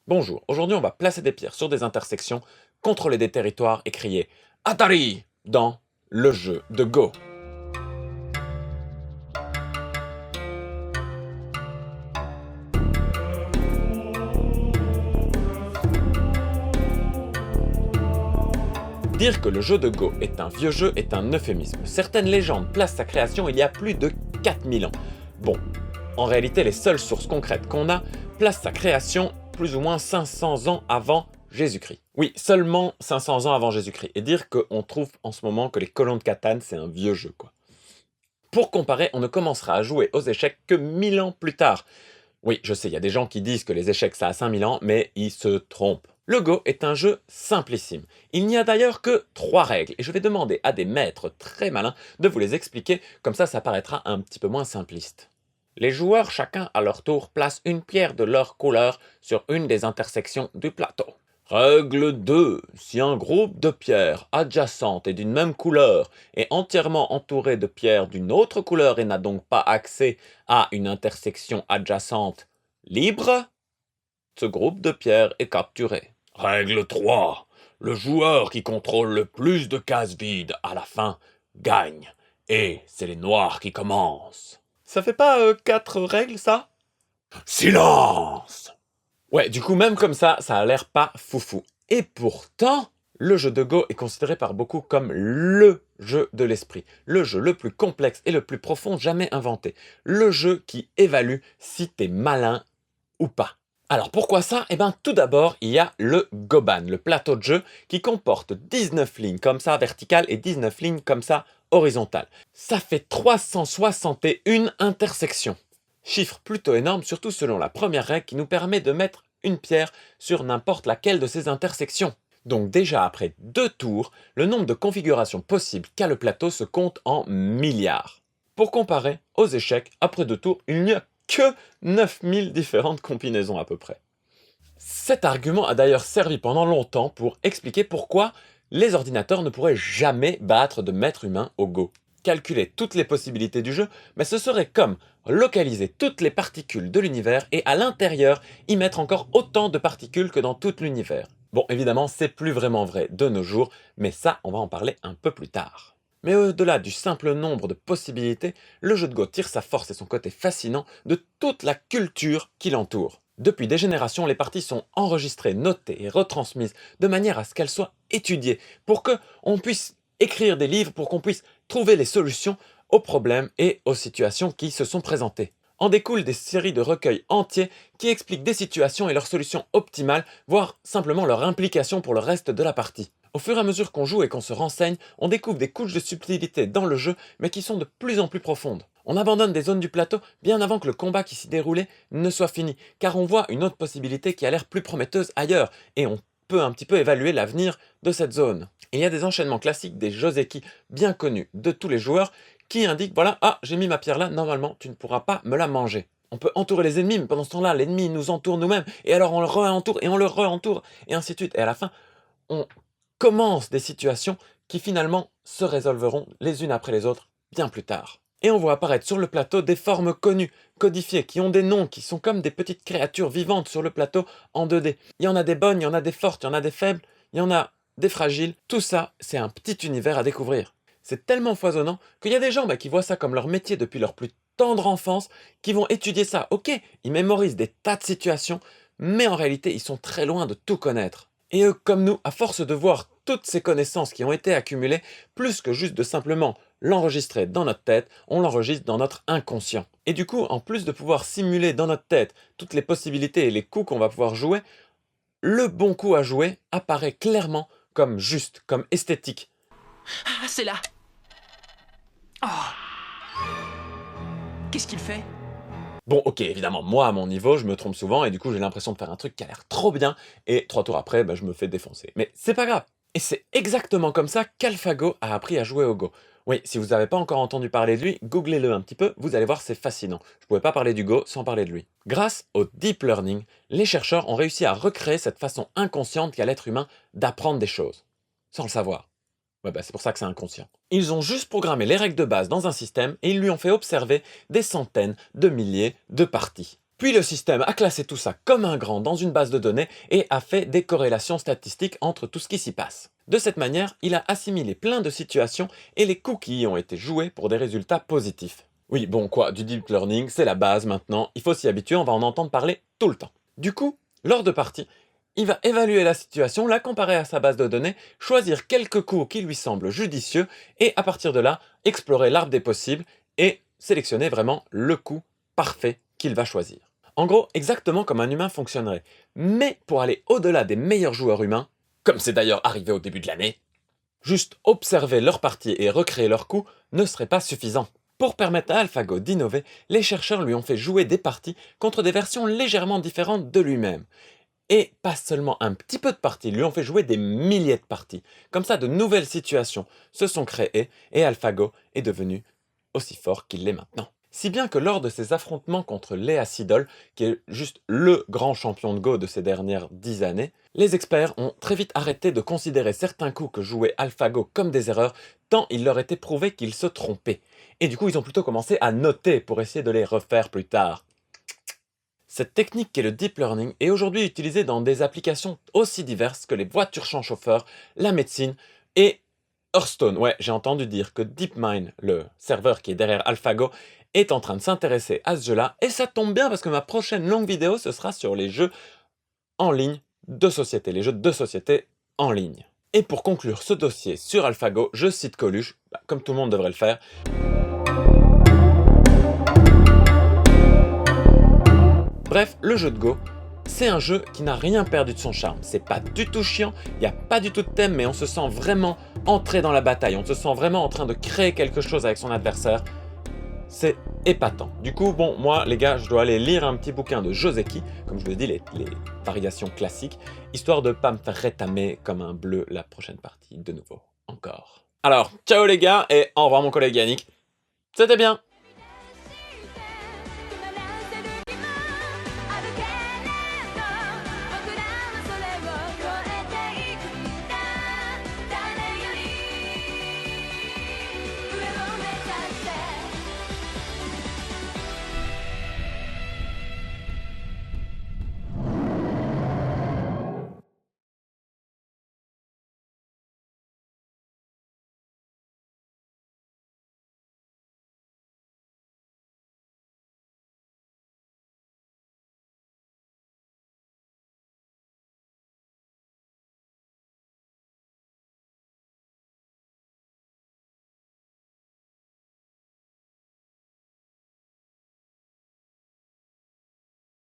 Bonjour, aujourd'hui on va placer des pierres sur des intersections, contrôler des territoires et crier Atari dans le jeu de Go. Dire que le jeu de Go est un vieux jeu est un euphémisme. Certaines légendes placent sa création il y a plus de 4000 ans. Bon, en réalité les seules sources concrètes qu'on a placent sa création plus ou moins 500 ans avant Jésus-Christ. Oui, seulement 500 ans avant Jésus-Christ. Et dire qu'on trouve en ce moment que les colons de Catane c'est un vieux jeu quoi. Pour comparer, on ne commencera à jouer aux échecs que 1000 ans plus tard. Oui, je sais, il y a des gens qui disent que les échecs ça a 5000 ans, mais ils se trompent. Le Go est un jeu simplissime. Il n'y a d'ailleurs que 3 règles, et je vais demander à des maîtres très malins de vous les expliquer, comme ça paraîtra un petit peu moins simpliste. Les joueurs, chacun à leur tour, placent une pierre de leur couleur sur une des intersections du plateau. Règle 2. Si un groupe de pierres adjacentes et d'une même couleur est entièrement entouré de pierres d'une autre couleur et n'a donc pas accès à une intersection adjacente libre, ce groupe de pierres est capturé. Règle 3. Le joueur qui contrôle le plus de cases vides à la fin gagne. Et c'est les noirs qui commencent. Ça fait pas 4 règles, ça? Silence! Ouais, du coup, même comme ça a l'air pas foufou. Et pourtant, le jeu de Go est considéré par beaucoup comme LE jeu de l'esprit. Le jeu le plus complexe et le plus profond jamais inventé. Le jeu qui évalue si t'es malin ou pas. Alors pourquoi ça? Eh bien tout d'abord, il y a le Goban, le plateau de jeu, qui comporte 19 lignes comme ça verticales et 19 lignes comme ça horizontales. Ça fait 361 intersections. Chiffre plutôt énorme, surtout selon la première règle qui nous permet de mettre une pierre sur n'importe laquelle de ces intersections. Donc déjà après 2 tours, le nombre de configurations possibles qu'a le plateau se compte en milliards. Pour comparer, aux échecs, après 2 tours, il n'y a que 9000 différentes combinaisons à peu près. Cet argument a d'ailleurs servi pendant longtemps pour expliquer pourquoi les ordinateurs ne pourraient jamais battre de maître humain au Go. Calculer toutes les possibilités du jeu, mais ce serait comme localiser toutes les particules de l'univers et à l'intérieur y mettre encore autant de particules que dans tout l'univers. Bon, évidemment, c'est plus vraiment vrai de nos jours, mais ça, on va en parler un peu plus tard. Mais au-delà du simple nombre de possibilités, le jeu de Go tire sa force et son côté fascinant de toute la culture qui l'entoure. Depuis des générations, les parties sont enregistrées, notées et retransmises de manière à ce qu'elles soient étudiées, pour qu'on puisse écrire des livres, pour qu'on puisse trouver les solutions aux problèmes et aux situations qui se sont présentées. En découlent des séries de recueils entiers qui expliquent des situations et leurs solutions optimales, voire simplement leur implication pour le reste de la partie. Au fur et à mesure qu'on joue et qu'on se renseigne, on découvre des couches de subtilité dans le jeu, mais qui sont de plus en plus profondes. On abandonne des zones du plateau bien avant que le combat qui s'y déroulait ne soit fini, car on voit une autre possibilité qui a l'air plus prometteuse ailleurs, et on peut un petit peu évaluer l'avenir de cette zone. Il y a des enchaînements classiques des Joseki bien connus de tous les joueurs qui indiquent voilà, ah j'ai mis ma pierre là, normalement tu ne pourras pas me la manger. On peut entourer les ennemis, mais pendant ce temps-là, l'ennemi nous entoure nous-mêmes, et alors on le re-entoure, et on le re-entoure, et ainsi de suite. Et à la fin, on commence des situations qui finalement se résolveront les unes après les autres bien plus tard. Et on voit apparaître sur le plateau des formes connues, codifiées, qui ont des noms, qui sont comme des petites créatures vivantes sur le plateau en 2D. Il y en a des bonnes, il y en a des fortes, il y en a des faibles, il y en a des fragiles. Tout ça, c'est un petit univers à découvrir. C'est tellement foisonnant qu'il y a des gens qui voient ça comme leur métier depuis leur plus tendre enfance, qui vont étudier ça. Ok, ils mémorisent des tas de situations, mais en réalité, ils sont très loin de tout connaître. Et eux, comme nous, à force de voir toutes ces connaissances qui ont été accumulées, plus que juste de simplement l'enregistrer dans notre tête, on l'enregistre dans notre inconscient. Et du coup, en plus de pouvoir simuler dans notre tête toutes les possibilités et les coups qu'on va pouvoir jouer, le bon coup à jouer apparaît clairement comme juste, comme esthétique. Ah, c'est là. Oh, qu'est-ce qu'il fait? Bon, ok, évidemment, moi à mon niveau, je me trompe souvent et du coup j'ai l'impression de faire un truc qui a l'air trop bien et 3 tours après, je me fais défoncer. Mais c'est pas grave. Et c'est exactement comme ça qu'AlphaGo a appris à jouer au Go. Oui, si vous n'avez pas encore entendu parler de lui, googlez-le un petit peu, vous allez voir, c'est fascinant. Je pouvais pas parler du Go sans parler de lui. Grâce au deep learning, les chercheurs ont réussi à recréer cette façon inconsciente qu'a l'être humain d'apprendre des choses, sans le savoir. Ouais, c'est pour ça que c'est inconscient. Ils ont juste programmé les règles de base dans un système et ils lui ont fait observer des centaines de milliers de parties. Puis le système a classé tout ça comme un grand dans une base de données et a fait des corrélations statistiques entre tout ce qui s'y passe. De cette manière, il a assimilé plein de situations et les coups qui y ont été joués pour des résultats positifs. Oui, bon quoi, du deep learning, c'est la base maintenant, il faut s'y habituer, on va en entendre parler tout le temps. Du coup, lors de parties, il va évaluer la situation, la comparer à sa base de données, choisir quelques coups qui lui semblent judicieux et à partir de là, explorer l'arbre des possibles et sélectionner vraiment le coup parfait qu'il va choisir. En gros, exactement comme un humain fonctionnerait. Mais pour aller au-delà des meilleurs joueurs humains, comme c'est d'ailleurs arrivé au début de l'année, juste observer leur partie et recréer leur coup ne serait pas suffisant. Pour permettre à AlphaGo d'innover, les chercheurs lui ont fait jouer des parties contre des versions légèrement différentes de lui-même. Et pas seulement un petit peu de parties, lui ont fait jouer des milliers de parties. Comme ça, de nouvelles situations se sont créées et AlphaGo est devenu aussi fort qu'il l'est maintenant. Si bien que lors de ces affrontements contre Léa Sidol, qui est juste le grand champion de Go de ces dernières 10 années, les experts ont très vite arrêté de considérer certains coups que jouait AlphaGo comme des erreurs, tant il leur était prouvé qu'il se trompait. Et du coup, ils ont plutôt commencé à noter pour essayer de les refaire plus tard. Cette technique qu'est le deep learning est aujourd'hui utilisée dans des applications aussi diverses que les voitures sans chauffeur, la médecine et Hearthstone. Ouais, j'ai entendu dire que DeepMind, le serveur qui est derrière AlphaGo, est en train de s'intéresser à ce jeu-là, et ça tombe bien parce que ma prochaine longue vidéo, ce sera sur les jeux en ligne de société, les jeux de société en ligne. Et pour conclure ce dossier sur AlphaGo, je cite Coluche, comme tout le monde devrait le faire. Bref, le jeu de Go, c'est un jeu qui n'a rien perdu de son charme. C'est pas du tout chiant, il n'y a pas du tout de thème, mais on se sent vraiment entré dans la bataille, on se sent vraiment en train de créer quelque chose avec son adversaire. C'est épatant. Du coup, bon, moi, les gars, je dois aller lire un petit bouquin de Joseki, comme je vous l'ai dit, les variations classiques, histoire de pas me faire rétamer comme un bleu la prochaine partie, de nouveau, encore. Alors, ciao les gars, et au revoir mon collègue Yannick. C'était bien!